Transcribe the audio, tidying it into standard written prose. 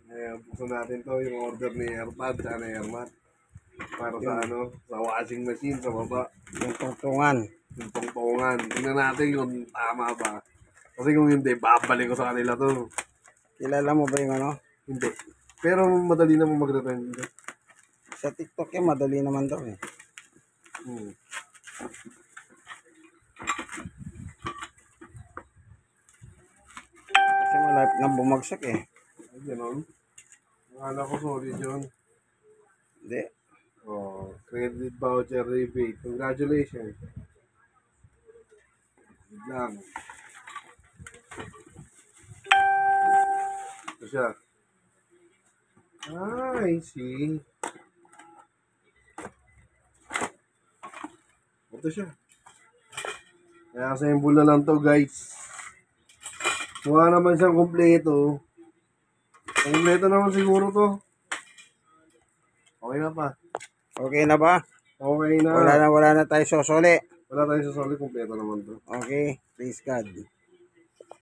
Ayan, buksan natin to yung order ni Airpad sa Airmat. Para sa ano, sa washing machine sa baba. Yung tungtungan. Yung tungtungan. Tingnan natin kung tama ba. Kasi kung hindi, babalik ko sa kanila to. Kilala mo ba yung ano? Hindi. Pero madali naman magre-rent. Sa TikTok yan, madali naman daw eh. Hmm. Kasi malapit na bumagsak eh. Ay, gano'n. Akala ko solid yun. Hindi. Oh, credit voucher rebate. Congratulations. Good lang. Ito siya. Ah, I see. Ito siya. Kaya assemble na lang to, guys. Mukha naman siyang kumpleto. Kumpleto naman siguro to. Okay na pa. Okay na ba? Okay na. Wala na tayo sosoli. Wala tayong sasali, kumpleto naman to. Okay, please God.